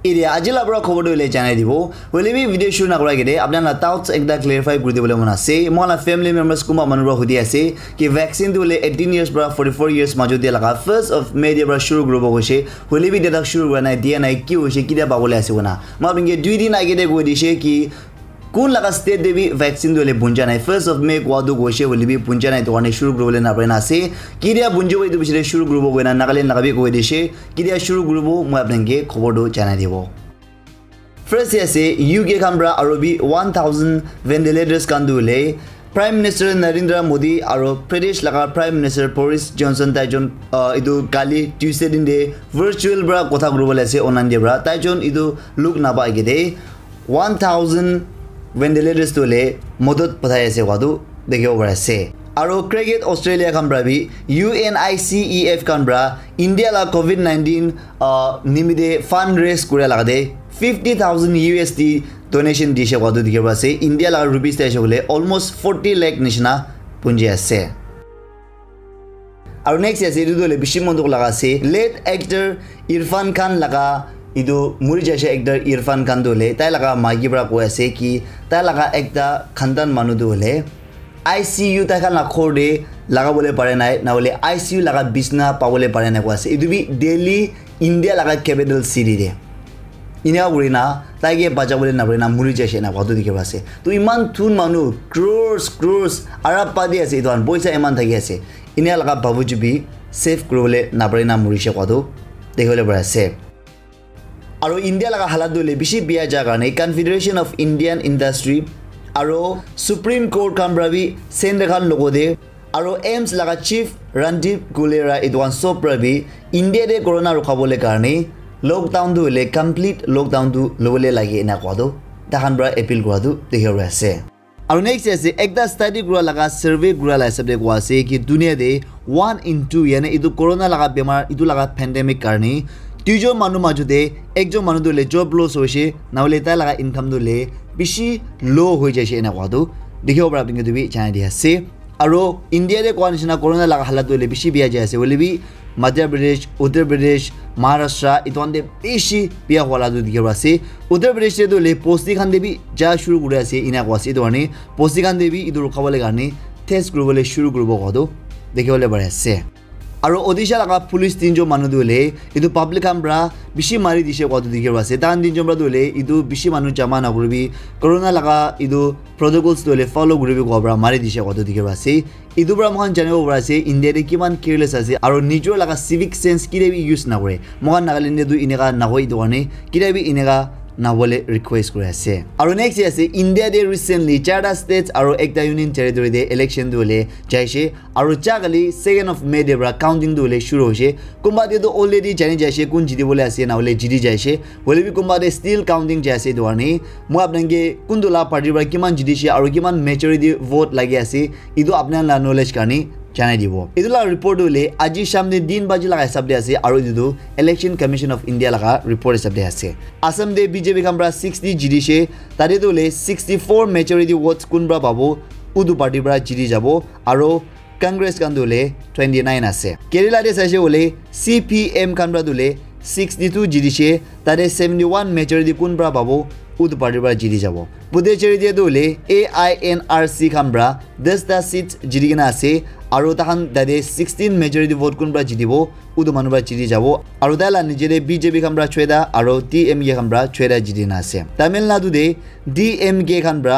area আজিলা বড় খবর হইলে জানাই দিব হইলে ভিডিও শুরু না করার আগে আপনারা তাউটস একটা ক্লিয়ারিফাই করে দিবলে মন আছে মোলা ফ্যামিলি মেম্বার্স কুমা মানুষ হুদি আছে কি ভ্যাকসিন দিলে 18 ইয়ার্স বড় 44 ইয়ার্স মাঝে দিয়া লাগা ফার্স্ট অফ মে দিয়া বড় শুরু গ্রুপ হইছে হইলে ডেটা শুরু করা নাই দিয়া নাই কি হইছে কি দিয়া পাবলে আছে না মা বিঙ্গে 2 দিন আগে দে কই দিছে কি কোন লাগা স্টেট দেবি ভ্যাকসিন দিলে বুঞ্জা নাই ফার্স্ট অফ মে কোয়াদু কইছে হইলে বুঞ্জা নাই তো অনেক শুরু গ্রুপ না পারে না আছে কি দিয়া বুঞ্জা হইতে বিছে শুরু গ্রুপ কই না নাগালে নাগাবি কই দিছে কি দিয়া শুরু গ্রুপ মই আপনাকে খবরটো জানাই দিব First yes UK Canberra arobi 1000 ventilators kandule Prime Minister Narendra Modi aro Pradesh laga Prime Minister Boris Johnson taijon idu kali Tuesday din de virtual bra kotha global ase onan de bra taijon idu look na ba gede 1000 ventilators tole modot pathai ase wadu dekhibo bara ase aro cricket Australia Canberra bi UNICEF Canberra India la COVID-19 nimide fundraise kura lagade 50,000 USD donation dishe wadu dikhibo ase India la rupees ta hole almost 40 lakh nishna punji ase aro next ase idu dole bishi mondok laga ase late actor Irfan Khan laga idu muri jaise actor Irfan Khan dole tai laga magi bra ko ase ki tai laga ekta khandan manu dole ICU ta khan la khode laga bole pare nai na bole ICU laga bisna pawole pare na ko ase idu bi Delhi India laga capital city de ইনা বুড়িনা তাইগে বাজা বলে না বুড়িনা মুড়ি যাইছে না কত দিকে আছে তো ইমান থুন মানু ক্রোর্স আরাব পাদি আছে ইদন পয়সা ইমান থাকি আছে ইনা লাগা বাবু জুবি সেফ করবলে না বুড়িনা মুড়িছে কত দেখলে বড় আছে আর ইন্ডিয়া লাগা হালাত দলে বেশি বিয়া জায়গা নেই কনফেডারেশন অফ ইন্ডিয়ান ইন্ডাস্ট্রি আর সুপ্রিম কোর্ট কামব্রাবি সেন্ডখান লগদে আর এমস লাগা চিফ রণদীপ গুলেরা ইদওয়ান সোপ্রাবি ইন্ডিয়া দে করোনা রখাবলে কারণে লকডাউন দুলে কমপ্লিট লকডাউন দু লবলে লাগে না কদো তাহান ব্রা এপিল করাদু দেখিব আছে আর নেক্সট আছে একটা স্টাডি গুলা লাগা সার্ভে গুলা লাই সবদে কোয়া আছে কি দুনিয়া দে 1 in 2 ইয়ানে ইদু করোনা লাগা বেমার ইদু লাগা প্যান্ডেমিক কারণে দুইজন মানুষ মাঝুতে একজন মানুষ দলে জব লস হইছে না হলে তা লাগা ইনকাম দলে বেশি লো হয়ে যাইছে না কদো দেখিব পারা আপনি তুমি জানাই দি আছে আর ইন্ডিয়া দে কোয়া নিচিনা করোনা লাগা হালাত দলে বেশি বিয়া যায় আছে বলিবি Madhya Pradesh, Uttar Pradesh, Maharashtra itonde beshi biya hola du dikhibo ase Uttar Pradesh te dole posti khan debi ja shuru kore ase ina ko ase idone posti khan debi idu rokhabole garne test kuribole shuru koribo kodo dekhibole bare ase aro Odisha laga police tinjo manu dole idu public ambra bishi mari dise kodo dikhibo ase tan tinjo ambra dole idu bishi manu jama na koribi corona laga idu protocols dole follow koribi kobra mari dise kodo dikhibo ase idu bra mohan janibo bara ase India de kiman careless ase aro nijor laga civic sense kirebi use na kore mohan Nagaland du inega na hoi done kirebi inega na bole request kore ase aro next ase India de recently chata states aro ekta union territory de election dole jaise aro chagali 2nd of May de bra counting dole shuru hoise kumba de do already jani jaise kun jidi bole ase na bole jidi jaise bole bi kumba de still counting jaise doani mo apnange kundula party bra kiman jidi she aro kiman majority vote lagi ase idu apna la knowledge kani জানাই দিব এদুলা report হলে আজি সামনে দিন বাজি লাগা হিসাব দে আছে আর দিদু ইলেকশন কমিশন অফ ইন্ডিয়া লাগা রিপোর্ট হিসাব দে আছে আসাম দে বিজেপি কামরা 60 জিডিছে তারে দলে 64 মেজরিটি ভোটস কোনবা পাবো উদু পার্টি বড় জিডি যাব আর কংগ্রেস কান দলে 29 আছে কেরালা দে চাইছে হলে সিপিএম কামরা দলে 62 জিডিছে তারে 71 মেজরিটি কোনবা পাবো উদু পার্টি বড় জিডি যাব পুডুচেরি দে দলে AINRC কামরা 10টা সিট জিডি কিনা আছে আৰু তাহান দাদে 16 মেজৰিটি ভোট কোনবা জিদিব উদু মানুবা জিদি যাব আৰু দালা নিজেৰে বিজেপি কামৰা ছয়দা আৰু টিএমকে কামৰা ছয়দা জিদি না আছে তামিলনাডু দে ডিএমকে কামৰা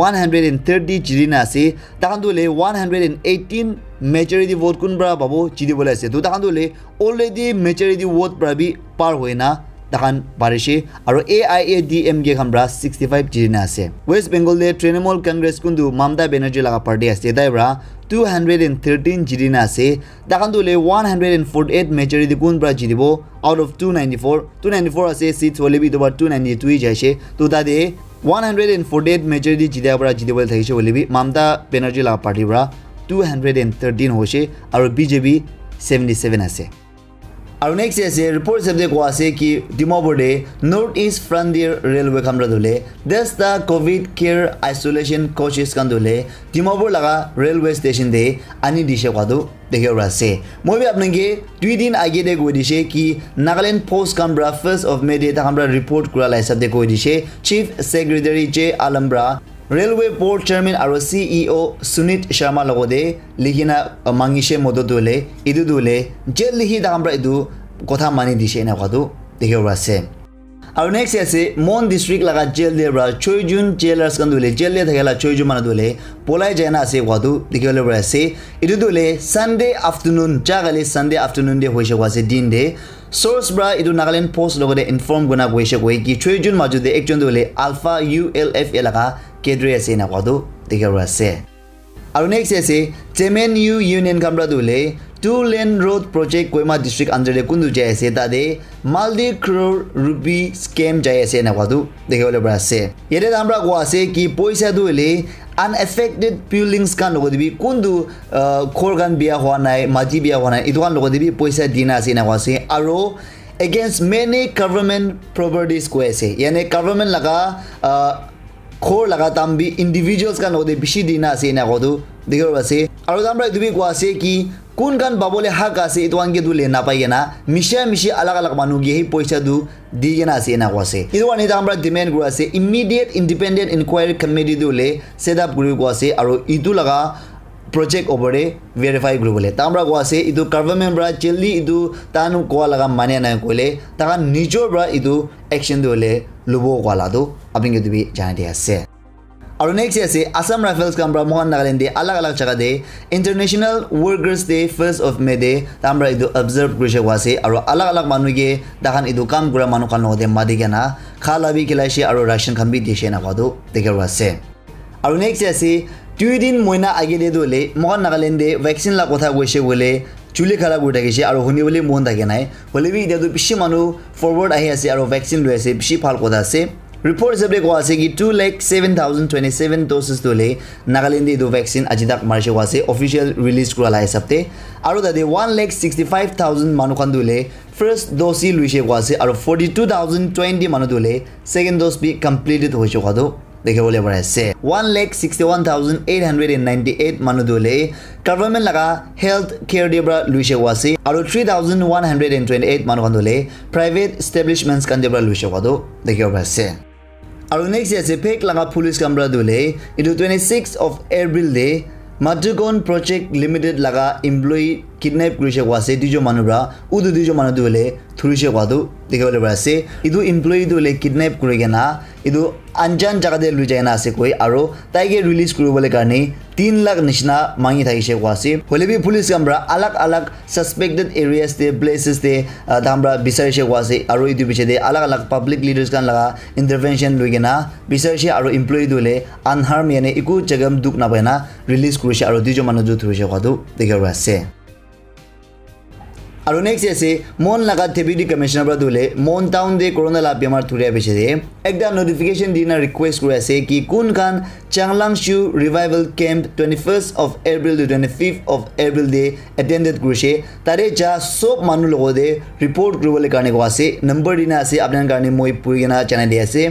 130 জিদি না আছে তাহান দলে 118 মেজরিটি ভোট কোনবা পাবো জিদি বলে আছে তো তাহান দলে অলরেডি মেজরিটি ভোট পাবি পার হয় না তাহান বাৰিছে আৰু AIADMকে কামৰা 65 জিদি না আছে ওয়েস্ট বেঙ্গল দে তৃণমূল কংগ্রেস কুন্দু মমতা বেনার্জি লাগা পার্টি আছে দাইবরা 213 জিডি না আছে তাকান দলে 148 মেজরিটি কোন ব্রা জিদিব আউট অফ 294 আছে সিটস হলে বি তোবার 292 যাইছে তো তাদে 148 মেজরিটি জিদা ব্রা জিদিবল থাইছে হলে বি মমতা বেনার্জি লাগা পার্টি ব্রা 213 হইছে আৰু বিজেপি 77 আছে আৰু নেক্সট আছে ৰিপৰ্ট হিচাপে কোৱা আছে কি ডিমাপুৰে নৰ্থ ইষ্ট ফ্ৰণ্টিয়াৰ ৰেলৱে কামৰা দলে দেশ দা কোভিড কেয়াৰ আইসোলেশন কোচেছ কান দলে ডিমাপুৰ লগা ৰেলৱে ষ্টেচন দে আনি দিছে কোৱাটো দেখিব আছে মই বি আপোনাকে 2 দিন আগে দে কৈ দিছে কি নাগালেণ্ড পোষ্ট কামৰা 1st of May দে কামৰা ৰিপৰ্ট কৰা হিচাপে কৈ দিছে চিফ সেক্ৰেটাৰী জে আলমব্ৰা ৰেলৱে পোৰ্ট চেয়াৰমেন আৰু CEO সুনীত শৰ্মা লগতে লিখিনা মাংগিছে মদত দলে ইদু দলে জেল লিখি দামৰা ইদু কথা মানি দিছে না কথাটো দেখিব আছে আৰু নেক্সট আছে মন ডিস্ট্ৰিক্ট লগা জেল দেবৰা 6 জুন জেলাৰ্স কান দলে জেল দে থাকেলা 6 জুন মান দলে পলাই যায় না আছে কথাটো দেখিবলৈ আছে ইদু দলে সানডে আফটাৰনুন জাগালে সানডে আফটাৰনুন দে হৈছে আছে দিন দে সোর্স ব্রা ইদু নাগালেণ্ড পোস্ট লগতে ইনফর্ম গনা গৈছে কই কি 6 জুন মাজুদে একজন দলে আলফা ULF এলাকা কেড্রে আছে না কথাটো দেখিব আছে আৰু নেক্সট আছে চেমেন ইউনিয়ন কামৰা দলে 2 lane road project Kohima district under the kundu jai ase tade multi crore rupee scam jai ase na kwadu dekhole brase yede amra ko ase ki poisa dule unaffected buildings kan logodibi kundu khorgan bia hwa nai maji bia hwa nai idukan logodibi poisa dina ase na kwase aro against many government properties ko ase yani government laga khor laga tambi individuals kan logode bishi dina ase na kodu dekhole brase aro amra idubi ko ase ki কোন গান বাবলে হাক আছে ইতোয়ানকে দুলে না পাইগে না মিশা আলাগ আলাগ মানু গিয়ে পয়সা দু দিয়ে না আছে না কোয়াছে ইতোয়ানি আমরা ডিমান্ড করা আছে ইমিডিয়েট ইন্ডিপেন্ডেন্ট ইনকোয়ারি কমিটি দুলে সেট আপ করি কোয়াছে আর ইদু লাগা project ওপরে ভেরিফাই করবলে তা আমরা কোয়াছে ইদু গভর্নমেন্ট ব্রা জলদি ইদু তানু কোয়া লাগা মানে না কইলে তাকা নিজর ব্রা ইদু অ্যাকশন দুলে লবো কোয়ালা দু আপনি কিন্তু জানা দিয়ে আছে আৰু নেক্সট আছে আসাম রাইফেলস কামরা মোহন নাগালেন্ড আলাগ আলাগ জায়গা দে international workers day 1st of May দে আমরা ইদু অবজার্ভ কৰিছে আছে আৰু আলাগ আলাগ মানুহে দাখান ইদু কাম কৰা মানুহ কান নদে মাদিকে না খালাবি কিলাইছে আৰু ৰাশন খান বি দিছে না কদু দেখিব আছে আৰু নেক্সট আছে 2 দিন মইনা আগে দে দলে মোহন নাগালেন্ডে ভ্যাকসিন লা কথা কৈছে বলে চুলি খালা গৈ থাকিছে আৰু শুনি বলি মন থাকে নাই হলে বি ইদু পিছি মানুহ ফৰৱাৰ্ড আহি আছে আৰু ভ্যাকসিন লৈ আছে পিছি ভাল কথা আছে Report is able to say 2,07,027 doses dole Nagaland do vaccine ajidak marshe wase official release kura la sabte aru dade 1,65,000 manukan dole first dose luise wase aru 42,020 manu dole second dose be completed hoise kodo dekhe bole bare ase 1,61,898 manu dole government laga health care debra luise wase aru 3,128 manukan dole private establishments kan debra luise kodo dekhe bare ase আৰু next আছে fake লাগা police কামৰা দলে ইটো 26 of April দে মাদ্ৰগন project limited লাগা employee kidnap কৰিছে কোৱাছে দুজন মানুহৰা উদু দুজন মানুহ দলে থুৰিছে কোৱাটো দেখিবলৈ পাইছে ইটো এমপ্লয়ি দলে কিডন্যাপ কৰিগে না ইটো আনজান জাগাতে লৈ যায় না আছে কৈ আৰু তাইকে ৰিলিজ কৰিবলৈ কাৰণে 3 লাখ নিচিনা মাঙি থাকিছে কোৱাছে হলেবি পুলিশ কামৰা আলাগ আলাগ সাসপেক্টেড এৰিয়াস দে প্লেসেস দে দামৰা বিচাৰিছে কোৱাছে আৰু ইটো পিছে দে আলাগ আলাগ পাব্লিক লিডাৰ্স কান লাগা ইন্টাৰভেনশন লৈগে না বিচাৰিছে আৰু এমপ্লয়ি দলে আনহাৰ্ম মানে একো জগম দুখ নাপায় না ৰিলিজ কৰিছে আৰু দুজন মানুহ থুৰিছে কোৱাটো দেখিব আছে আৰু নেক্সট আছে মন লাগা ডেপুটি কমিশনাৰ পৰা দলে মন টাউন দে কৰোনা লা বেমাৰ থুৰিয়া পিছে দে একটা নোটিফিকেশন দিনা ৰিকুৱেষ্ট কৰি আছে কি কোন খান চাংলাংশু revival camp 21st of April to 25th of April দে এটেন্ডেড কৰিছে তাৰে যা সব মানুহ লগতে ৰিপৰ্ট কৰিবলৈ কাৰণে কোৱা আছে নম্বৰ দিনা আছে আপোনাৰ কাৰণে মই পুৰিগনা জানাই দি আছে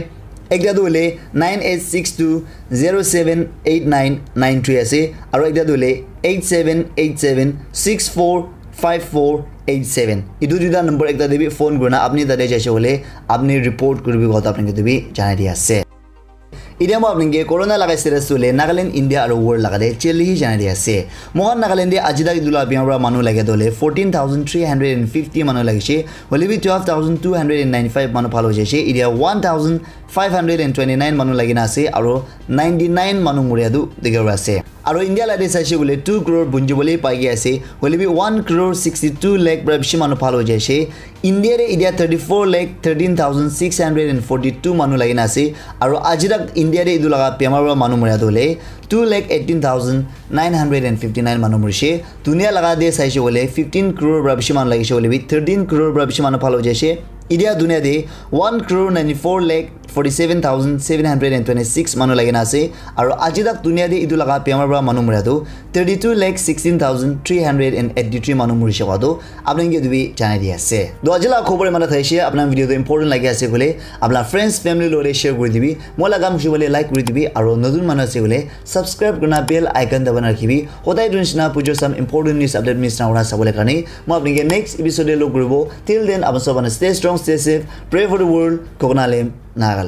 একটা দলে 9862078993 আছে আৰু একটা দলে 8787645487 ইটো দুটা নম্বৰ একটা দেবি ফোন কৰনা আপনি তাতে যাইছে হলে আপনি রিপোর্ট করবি কথা আপনাকে দেবি জানাই দি আছে ইডিয়াম আপনাকে করোনা লাগা স্টেটাস চলে নাগালেণ্ড ইন্ডিয়া আৰু ওয়াৰ্ল্ড লাগাতে চেলি জানাই দি আছে মোহন নাগালেণ্ডে আজিদা দুলা বিয়াৰ মানুহ লাগে দলে 14,350 মানুহ লাগিছে হলিবি 12,295 মানুহ ভাল হৈছে ইডিয়া 1,529 মানুহ লাগি না আছে আৰু 99 মানুহ মৰিয়াদু দেখিব আছে আৰু ইন্ডিয়া লাইতে চাইছে বলে 2 crore বুঞ্জি বলে পাই গিয়েছে হলিবি 1,62 লাখ বেছি মানুহ ভাল হৈ যাইছে ইন্ডিয়াৰে ইডিয়া 34,13,642 মানুহ লাগি না আছে আৰু আজিদা ইন্ডিয়াৰে ইদু লাগা বেমাৰ মানুহ মৰিয়াদু হলে 2,18,959 মানুহ মৰিছে দুনিয়া লাগা দে চাইছে বলে 15 crore বেছি মানুহ লাগিছে হলিবি 13 crore বেছি মানুহ ভাল হৈ যাইছে India dunia de 1,94,47,726 manu lagina ase aru ajidak dunia de idu laga pemar bra manu muradu 32,16,383 manu murishe wado apnang ge dubi janai di ase do ajila khobore mana thaise apna video to important lagi ase gole apna friends family lore share kori dibi mola gam shibole like kori dibi aru nodun manu ase gole subscribe korna bell icon dabana rakhibi hodai dunshna pujo some important news update miss na ora sabole karni mo apni ge next episode lo koribo till then apna soban stay strong stay safe pray for the world kognalem Nagaland